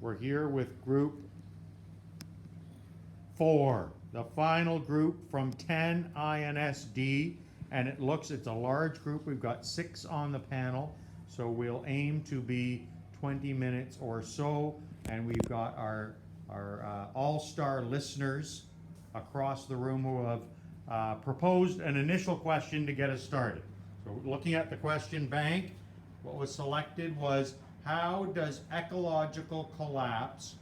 We're here with group 4, the final group from 10 INSD, and it's a large group. We've got 6 on the panel, so we'll aim to be 20 minutes or so, and we've got our all-star listeners across the room who have proposed an initial question to get us started. So looking at the question bank, what was selected was, how does ecological collapse,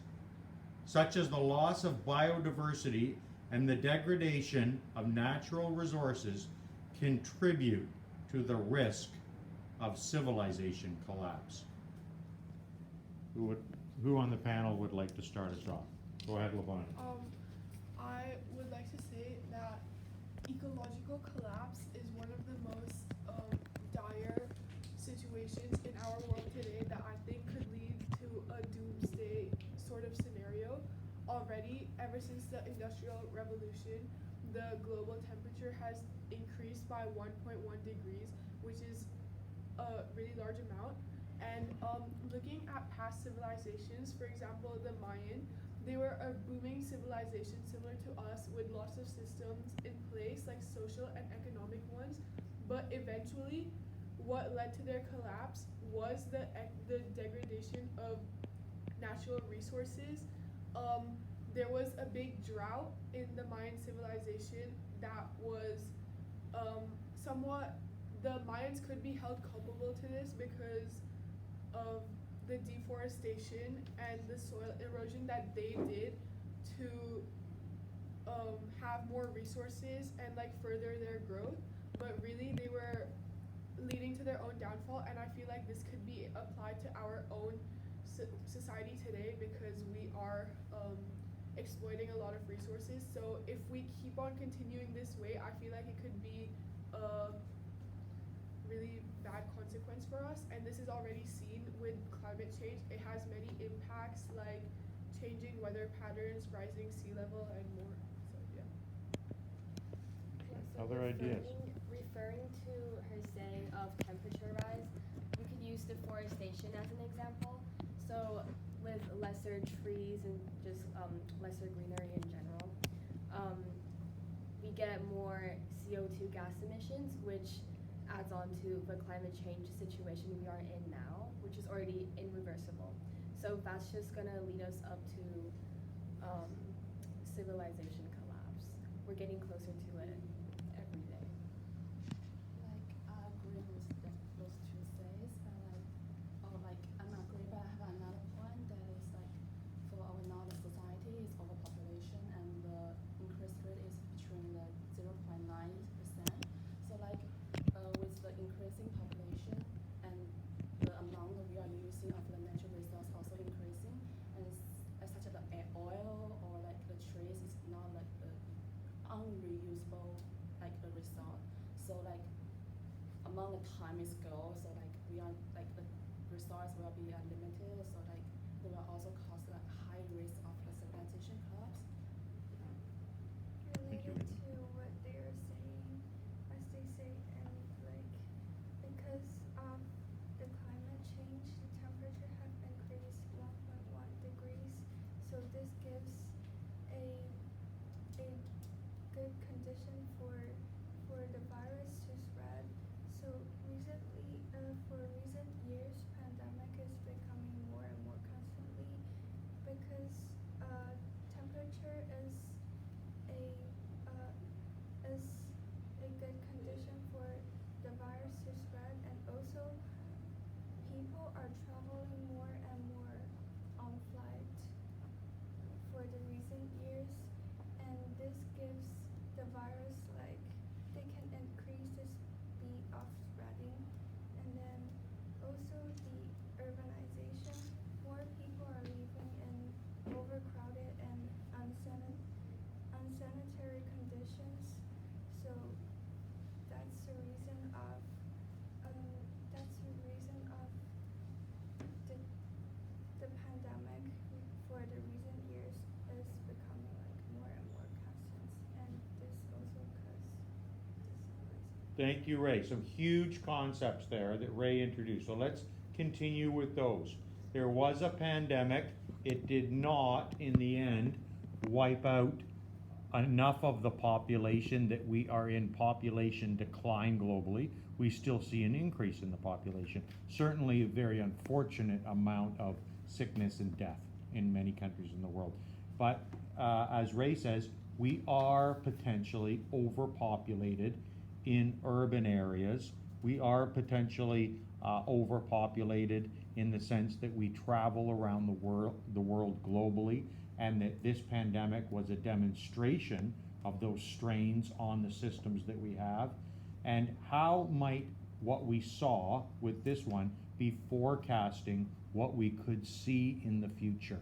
such as the loss of biodiversity and the degradation of natural resources, contribute to the risk of civilization collapse? Who on the panel would like to start us off? Go ahead, Lavanya. I would like to say that ecological collapse is one of the most dire situations in our world today that I think could lead to a doomsday sort of scenario. Already, ever since the Industrial Revolution, the global temperature has increased by 1.1 degrees, which is a really large amount. And looking at past civilizations, for example, the Mayan, they were a booming civilization similar to us with lots of systems in place, like social and economic ones. But eventually, what led to their collapse was the degradation of natural resources. There was a big drought in the Mayan civilization that was somewhat, the Mayans could be held culpable to this because of the deforestation and the soil erosion that they did to have more resources and like further their growth, but really they were leading to their own downfall. And I feel like this could be applied to our own society today because we are exploiting a lot of resources. So if we keep on continuing this way, I feel like it could be a really bad consequence for us. And this is already seen with climate change. It has many impacts like changing weather patterns, rising sea level, and more. So yeah. So Other ideas? Referring to her saying of temperature rise, we could use deforestation as an example. So with lesser trees and just lesser greenery in general, we get more CO2 gas emissions, which adds on to the climate change situation we are in now, which is already irreversible. So that's just gonna lead us up to civilization collapse. We're getting closer to it every day. Like I agree with those two says, I'm agree, but I have another point that is like for our knowledge society is overpopulation and the increase rate is between the 0.9%. So with the increasing population and the amount that we are using of the natural resource also increasing, and such as the oil or like the trees is not like the unreusable like the resource. So like amount of time is go, so like we are like the resource will be limited, so like they will also cause like high risk of the civilization collapse. Related to what they are saying, as they say, and like because of the climate change, the temperature have increased 1.1 degrees. So this gives a good condition for the virus to spread. So recently, for recent years, pandemic is becoming more and more constantly because temperature a is a good condition for the virus to spread, and also people are traveling more and more on flight for the recent years, and this gives the virus like they can increase the speed of spreading. And then also the urbanization, more people are living in overcrowded and unsanitary conditions. So that's the reason of the pandemic for the recent years is becoming like more and more constant, and this also causes this. Thank you, Ray. Some huge concepts there that Ray introduced. So let's continue with those. There was a pandemic. it did not, in the end, wipe out enough of the population that we are in population decline globally. We still see an increase in the population. Certainly a very unfortunate amount of sickness and death in many countries in the world. But as Ray says, we are potentially overpopulated in urban areas. We are potentially overpopulated in the sense that we travel around the world globally, and that this pandemic was a demonstration of those strains on the systems that we have. And how might what we saw with this one be forecasting what we could see in the future?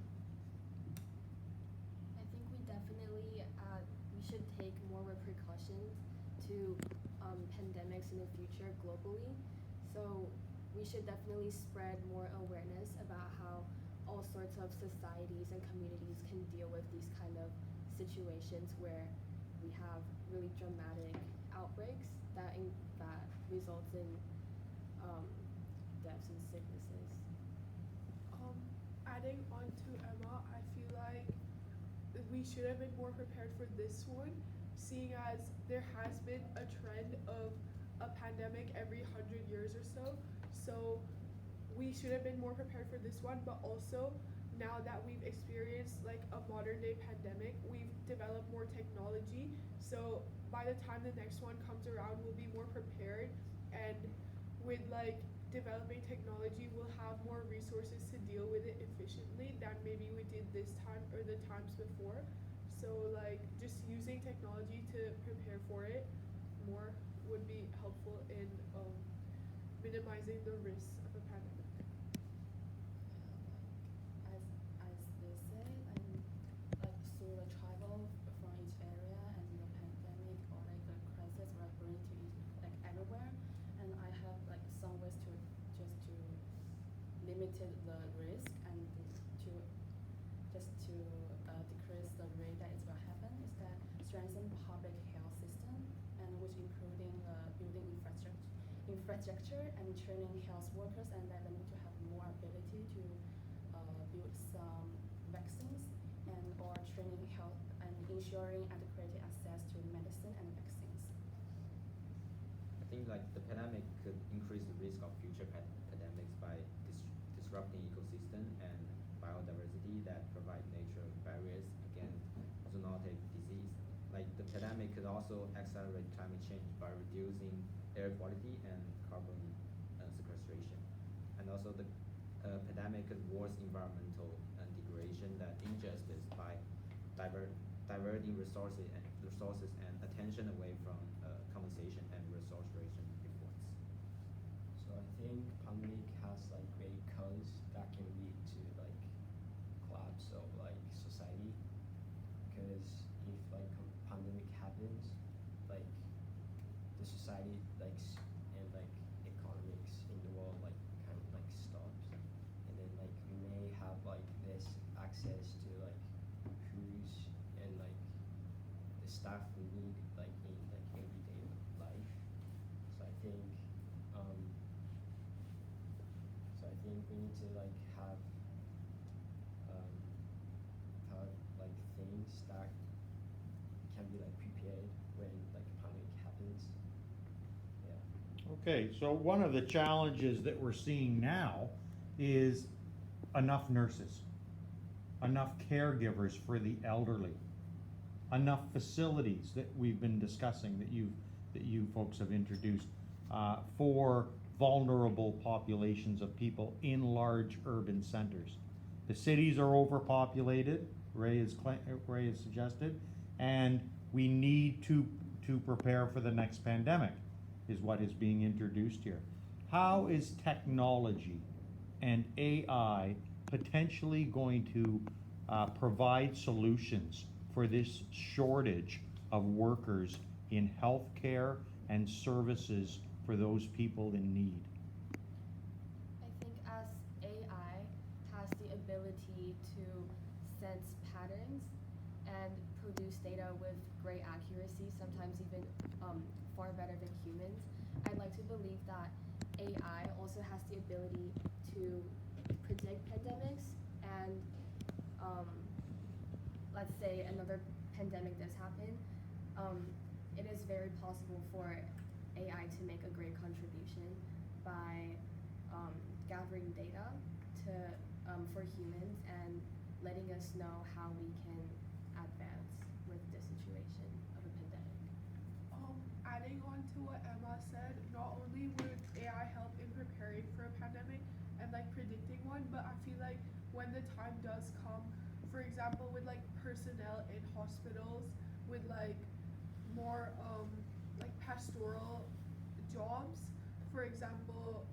I think we definitely we should take more precautions to pandemics in the future globally. So we should definitely spread more awareness about how all sorts of societies and communities can deal with these kind of situations where we have really dramatic outbreaks that results in deaths and sicknesses. Adding on to Emma, I feel like we should have been more prepared for this one, seeing as there has been a trend of a pandemic every 100 years or so. So we should have been more prepared for this one, but also now that we've experienced like a modern day pandemic, we've developed more technology. So by the time the next one comes around, we'll be more prepared, and with like developing technology, we'll have more resources to deal with it efficiently than maybe we did this time or the times before. So like just using technology to prepare for it more would be helpful in minimizing the risks of a pandemic. As they say, like through the travel from each area and the pandemic or like the crisis we're going to like everywhere, and I have like some ways to just to limit the risk and to just to decrease the rate that it will happen is that strengthen public health system, and which including building infrastructure and training health workers, and let them to have more ability to build some vaccines and or training health and ensuring adequate access to medicine and vaccines. I think like the pandemic could increase the risk of future pandemics by disrupting ecosystem and biodiversity that provide nature barriers against zoonotic disease. Like the pandemic could also accelerate climate change by reducing air quality and carbon sequestration. And also the pandemic could worsen environmental degradation that injustice by diverting resources and attention away from conservation and restoration efforts. So I think pandemic has like great cause that can lead to like collapse of like society, because if like pandemic happens, like the society like and like economics in the world like kind of like stops, and then like we may have like this access to like foods and like the stuff we need like in like everyday life. So I think we need to like have like things that can be like prepared when like a pandemic happens. Yeah. Okay, so one of the challenges that we're seeing now is enough nurses, enough caregivers for the elderly, enough facilities that we've been discussing, that you folks have introduced, for vulnerable populations of people in large urban centers. The cities are overpopulated, Ray has suggested, and we need to prepare for the next pandemic, is what is being introduced here. How is technology and AI potentially going to provide solutions for this shortage of workers in healthcare and services for those people in need? I think as AI has the ability to sense patterns and produce data with great accuracy, sometimes even far better than humans, I'd like to believe that AI also has the ability to predict pandemics and pandemic does happen, it is very possible for AI to make a great contribution by gathering data to for humans and letting us know how we can advance with the situation of a pandemic. Adding on to what Emma said, not only would AI help in preparing for a pandemic and like predicting one, but I feel like when the time does come, for example, with like personnel in hospitals, with like more like pastoral jobs, for example,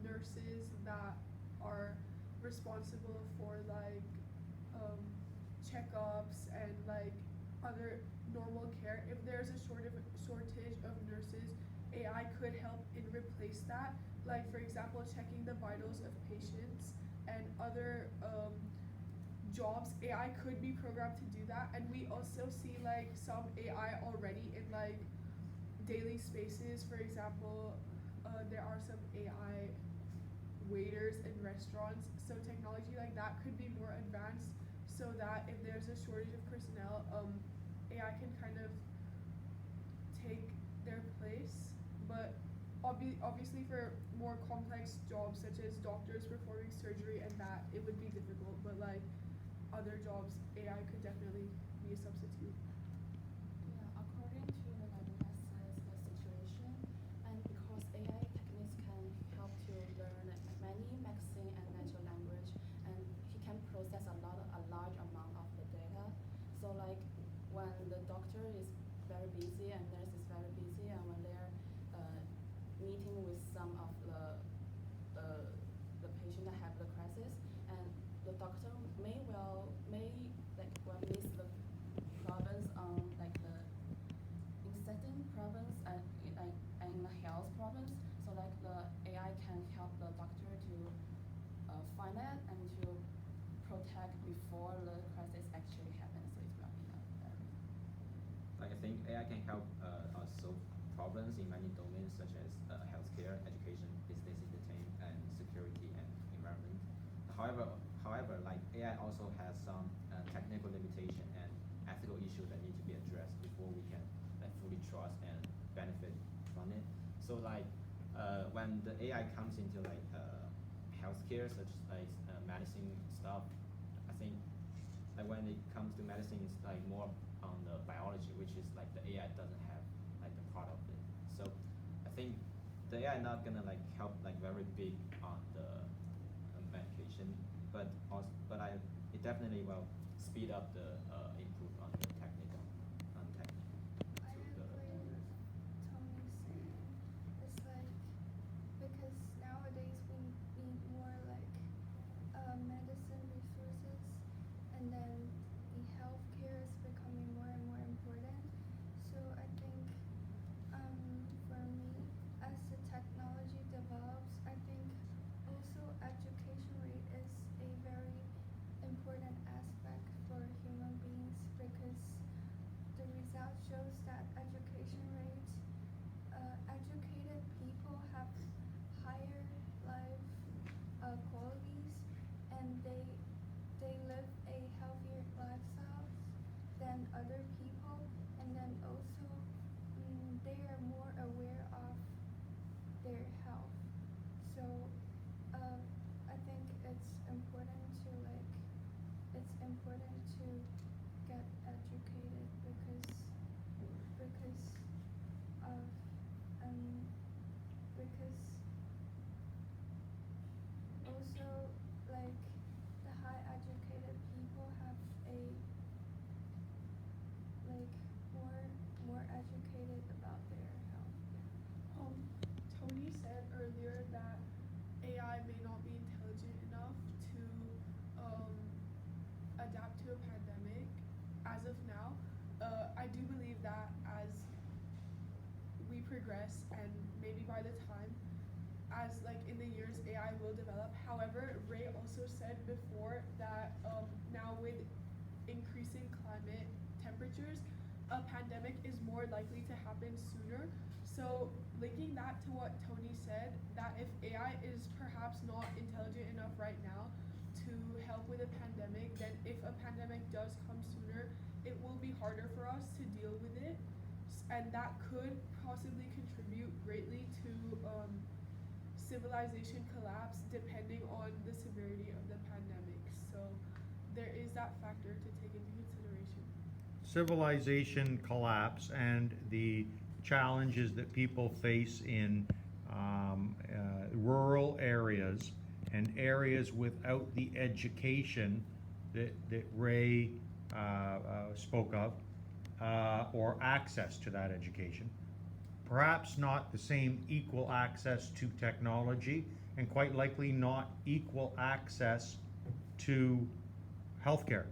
nurses that are responsible for like checkups and like other normal care. If there's a shortage of nurses, AI could help in replace that. Like for example, checking the vitals of patients and other jobs, AI could be programmed to do that. And we also see like some AI already in like daily spaces. For example, there are some AI waiters in restaurants. So technology like that could be more advanced so that if there's a shortage of personnel, AI can kind of take their place. But obviously for more complex jobs such as doctors performing surgery and that, it would be difficult. But like other jobs, AI could definitely be a substitute. Yeah, according to the Lavanya says the situation, and because AI techniques can help to learn many mixing and natural language, and he can process a large amount of the data. So like when the doctor is very busy and nurse is very busy, and when they're meeting with some of the patient that have the crisis, and the doctor may miss the problems on like the in certain problems and in the health problems. So like the AI can help the doctor to find that and to protect before the crisis actually happens. So it's wrapping up there. Like I think AI can help us solve problems in many domains such as healthcare, education, business, entertainment, and security and environment. However, like AI also has some technical limitation and ethical issues that need to be addressed before we can like fully trust and benefit from it. So like when the AI comes into like healthcare, such as like medicine stuff, I think like when it comes to medicine, it's like more on the biology, which is like the AI doesn't have like the part of it. So I think the AI not gonna like help like very big on the medication, but it definitely will speed up the improve on the technical technique I to the agree with Tony's saying. It's like because nowadays we need more like medicine resources, and then the healthcare is becoming more and more important. So I think for me, as the technology develops, I think also education rate is a very important aspect for human beings, because the result shows that education rates, educated people have higher life qualities, and they live a healthier lifestyle than other people, and then also they are more aware of their health. So I think it's important to get educated because of because also like the high educated people have a like more educated about their health. Tony said earlier that AI may not be intelligent enough to adapt to a pandemic as of now. I do believe that as we progress and maybe by the time as like in the years AI will develop. However, Ray also said before that now with increasing climate temperatures, a pandemic is more likely to happen sooner. So linking that to what Tony said, that if AI is perhaps not intelligent enough right now to help with a pandemic, pandemic, then if a pandemic does come sooner, it will be harder for us to deal with it, and that could possibly contribute greatly to civilization collapse depending on the severity of the pandemic. So there is that factor to take into consideration. Civilization collapse and the challenges that people face in rural areas and areas without the education that Ray spoke of, or access to that education. Perhaps not the same equal access to technology, and quite likely not equal access to healthcare.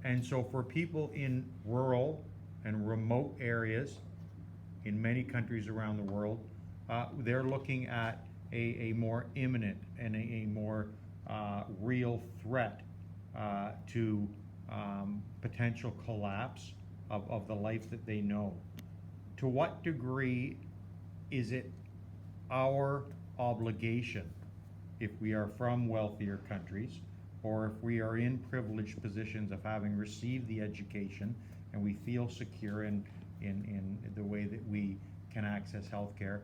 And so for people in rural and remote areas in many countries around the world, they're looking at a more imminent and a more real threat to potential collapse of the life that they know. To what degree is it our obligation, if we are from wealthier countries, or if we are in privileged positions of having received the education and we feel secure in the way that we can access healthcare,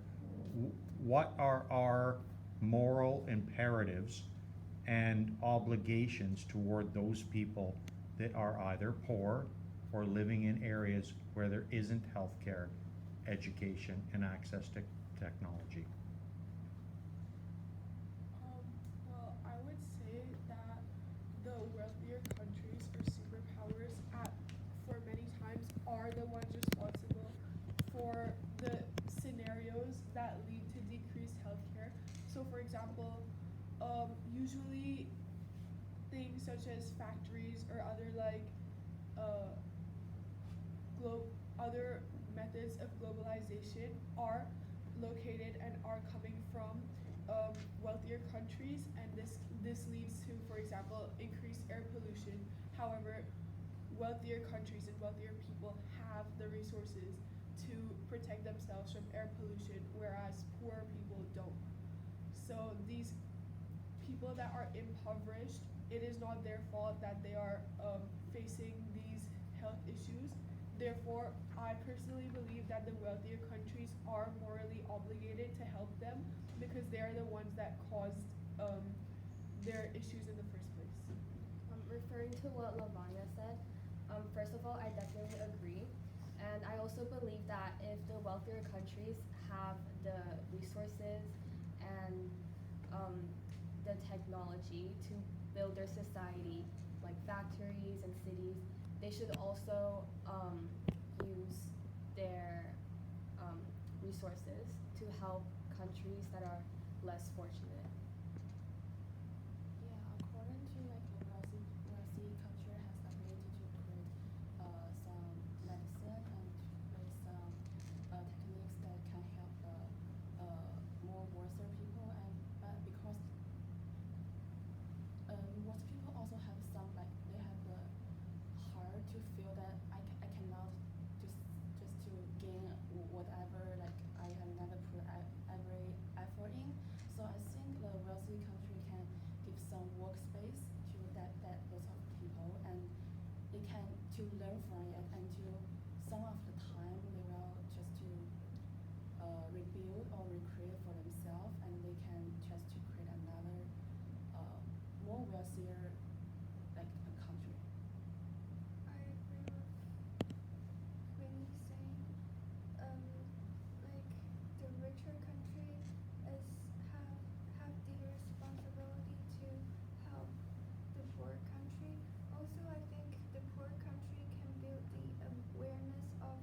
what are our moral imperatives and obligations toward those people that are either poor or living in areas where there isn't healthcare, education, and access to technology? Well, I would say that the wealthier countries or superpowers for many times are the ones responsible for the scenarios that lead to decreased healthcare. So for example, usually things such as factories or other other methods of globalization are located and are coming from wealthier countries, and this leads to, for example, increased air pollution. However, wealthier countries and wealthier people have the resources to protect themselves from air pollution, whereas poor people don't. So these people that are impoverished, it is not their fault that they are facing these health issues. Therefore, I personally believe that the wealthier countries are morally obligated to help them because they are the ones that caused their issues in the first place. Referring to what Lavanya said, first of all, I definitely agree. And I also believe that if the wealthier countries have the resources and the technology to build their society, like factories and cities, they should also use their resources to help countries that are less fortunate. Yeah, according to like the wealthy culture has the ability to create some medicine and create some techniques that can help more worser people, and but because most people also have some like they have the heart to feel that I cannot just to gain whatever like I have never put every effort in. So I think the wealthy country can give some workspace to that those of people, and they can to learn from it, and to some of the time they will just to rebuild or recreate for themselves, and they can just to create another more wealthier like a country. I agree with Huini saying, like the richer country is have the responsibility to help the poor country. Also, I think the poor country can build the awareness of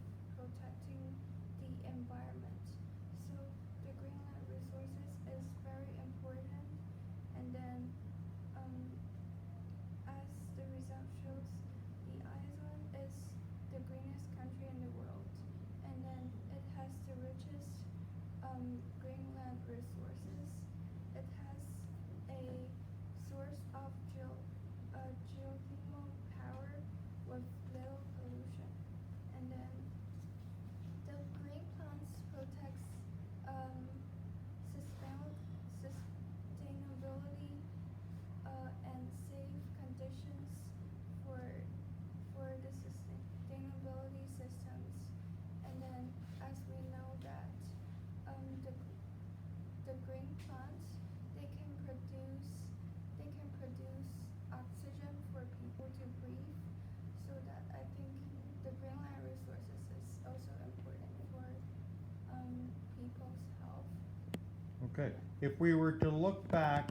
Okay, if we were to look back,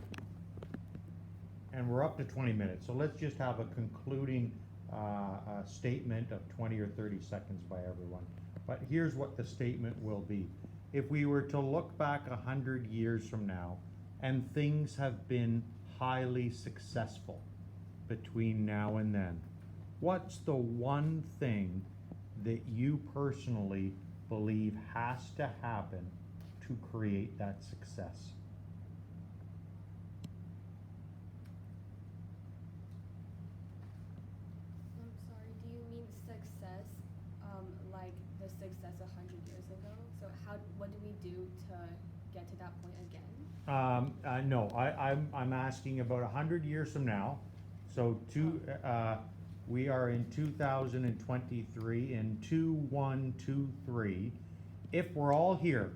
and we're up to 20 minutes, so let's just have a concluding statement of 20 or 30 seconds by everyone. But here's what the statement will be. If we were to look back 100 years from now, and things have been highly successful between now and then, what's the one thing that you personally believe has to happen to create that success? I'm sorry, do you mean success, like the success 100 years ago? So what do we do to get to that point again? No, I'm asking about 100 years from now. So we are in 2023, in 2123. If we're all here,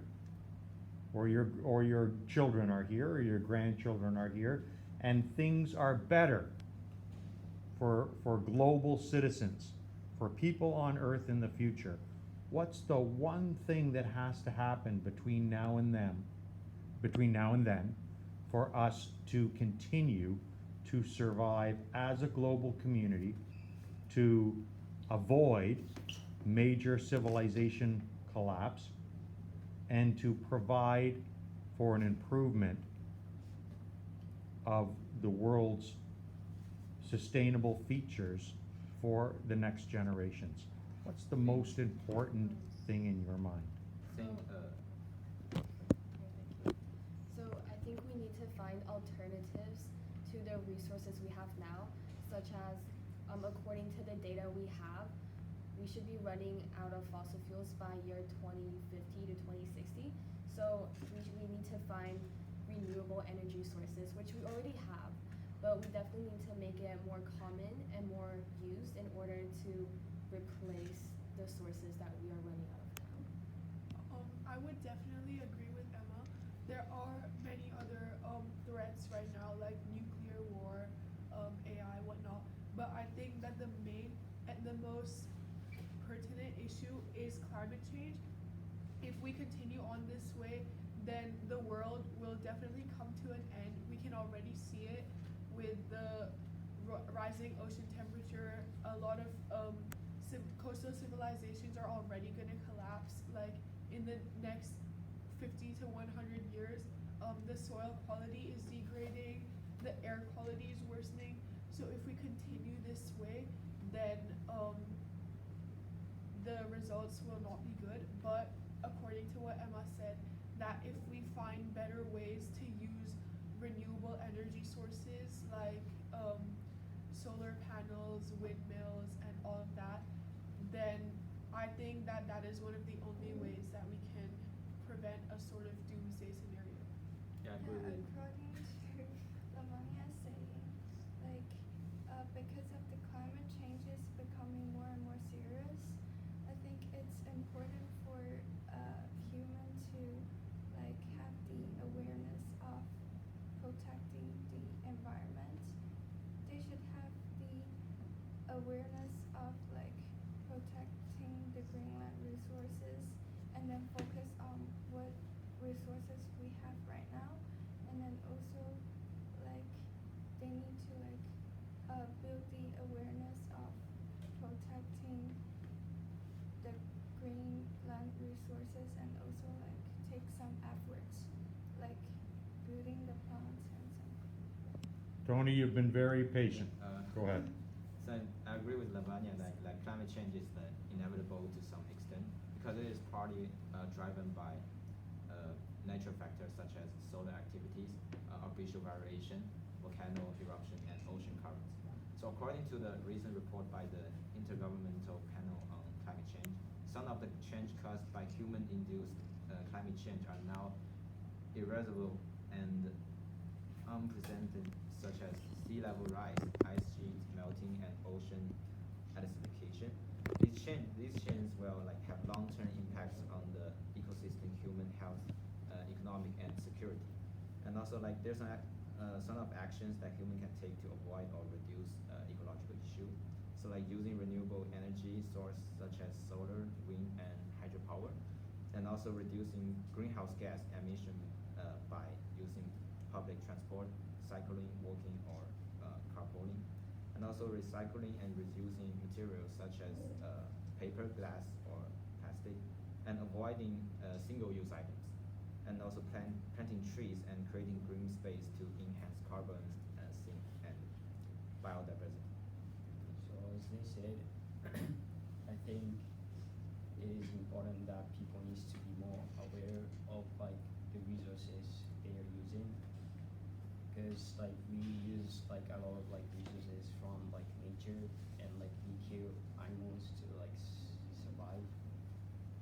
or your children are here, or your grandchildren are here, and things are better for global citizens, for people on Earth in the future, what's the one thing that has to happen between now and then, for us to continue to survive as a global community, to avoid major civilization collapse, and to provide for an improvement of the world's sustainable features for the next generations? What's the most important thing in your mind? I think So I think we need to find alternatives to the resources we have now, such as, according to the data we have, we should be running out of fossil fuels by year 2050 to 2060. So we need to find renewable energy sources, which we already have, but we definitely need to make it more common and more used in order to replace the sources that we are running out of now. I would definitely agree with Emma. There are many other threats right now, like nuclear war, AI, whatnot. But I think that the main and the most pertinent issue is climate change. If we continue on this way, then the world will definitely come to an end. We can already see it with the rising ocean temperature. A lot of coastal civilizations are already going to collapse. Like in the next 50 to 100 years, the soil quality is degrading, the air quality is worsening. So if we continue this way, then the results will not be good. But according to what Emma said, that if we find better ways to use renewable energy sources like solar panels, windmills, and all of that, then I think that that is one of the only ways that we can prevent a sort of doomsday scenario. yeah, I agree with According to Lavanya saying, like, because of the climate changes becoming more and more serious, I think it's important for human to like have the awareness of protecting the environment. They should have the awareness of like protecting the Greenland resources and then focus on what resources we have right now, and then also like they need to like build the awareness of protecting the Greenland resources, and also like take some efforts like building the plants and some. Tony, you've been very patient. Go ahead. So I agree with Lavanya that like climate change is inevitable to some extent because it is partly driven by natural factors such as solar activities, artificial variation, volcano eruption, and ocean currents. So according to the recent report by the Intergovernmental Panel on Climate Change, some of the change caused by human-induced climate change are now irreversible and unprecedented, such as sea level rise, ice sheets melting, and ocean acidification. These changes will like have long-term impacts on the ecosystem, human health, economic, and security. And also like there's some of actions that human can take to avoid or reduce ecological issue. So like using renewable energy source such as solar, wind, and hydropower, and also reducing greenhouse gas emission by using public transport, cycling, walking, or carpooling, and also recycling and reusing materials such as paper, glass, or plastic, and avoiding single-use items, and also planting trees and creating green space to enhance carbon sink and biodiversity. So as they said, I think it is important that people needs to be more aware of like the resources they are using, because like we use like a lot of like resources from like nature, and like we kill animals to like survive.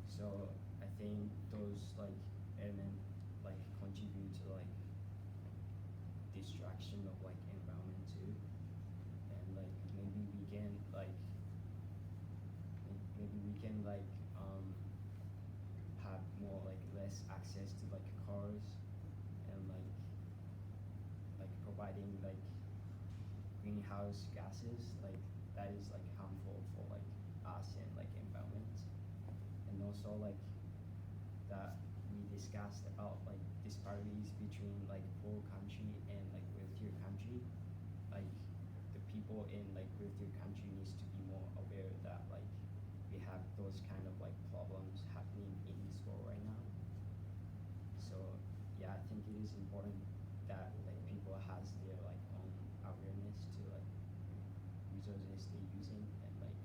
So I think those like elements like contribute to like destruction of like environment too, and like maybe we can like maybe we can like have more like less access to like cars, and like providing like greenhouse gases like that is like harmful for like us and like environment, and also like that we discussed about like disparities between like poor country and like wealthier country. Like the people in like wealthier country needs to be more aware that like we have those kind of like problems happening in this world right now. So yeah, I think it is important that like people has their like own awareness to like resources they're using, and like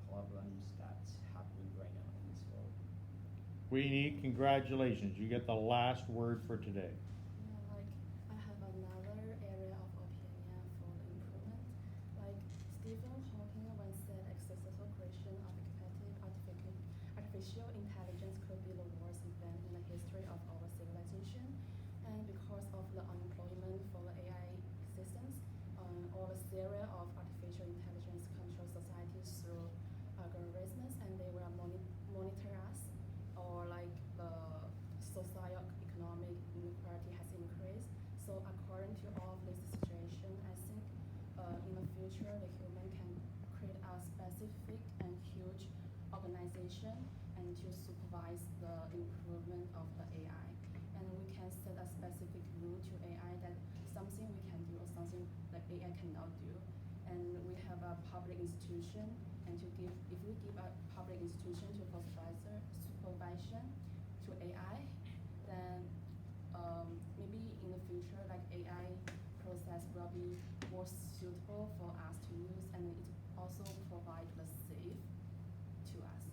problems that's happening right now in this world. Weenie, congratulations. You get the last word for today. Yeah, like I have another area of opinion for the improvement. Like Stephen Hawking once said, successful creation of effective artificial intelligence could be the worst event in the history of our civilization. And because of the unemployment for the AI systems, all the theory of artificial intelligence control societies through algorithms, and they will monitor us, or like the socio-economic inequality has increased. So according to all of this situation, I think in the future the human can create a specific and huge organization and to supervise the improvement of the AI. And we can set a specific rule to AI that something we can do or something that AI cannot do. And we have a public institution, and if we give a public institution to supervision to AI, then maybe in the future like AI process will be more suitable for us to use, and it also provide the safe to us.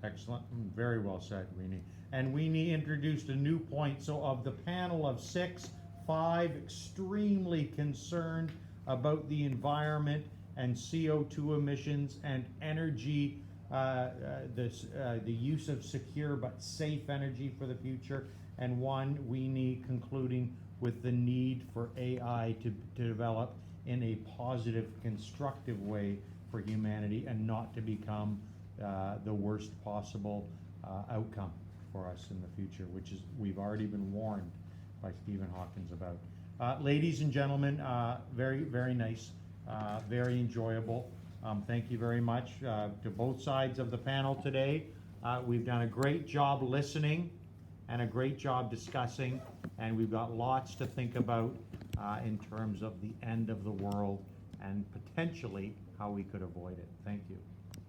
Excellent. Very well said, Weenie. And Weenie introduced a new point. So of the panel of 6, 5 extremely concerned about the environment and CO2 emissions and energy, the use of secure but safe energy for the future, and 1, Weenie concluding with the need for AI to develop in a positive, constructive way for humanity, and not to become the worst possible outcome for us in the future, which is we've already been warned by Stephen Hawkins about. Ladies and gentlemen, very, very nice, very enjoyable. Thank you very much to both sides of the panel today. We've done a great job listening and a great job discussing, and we've got lots to think about in terms of the end of the world and potentially how we could avoid it. Thank you.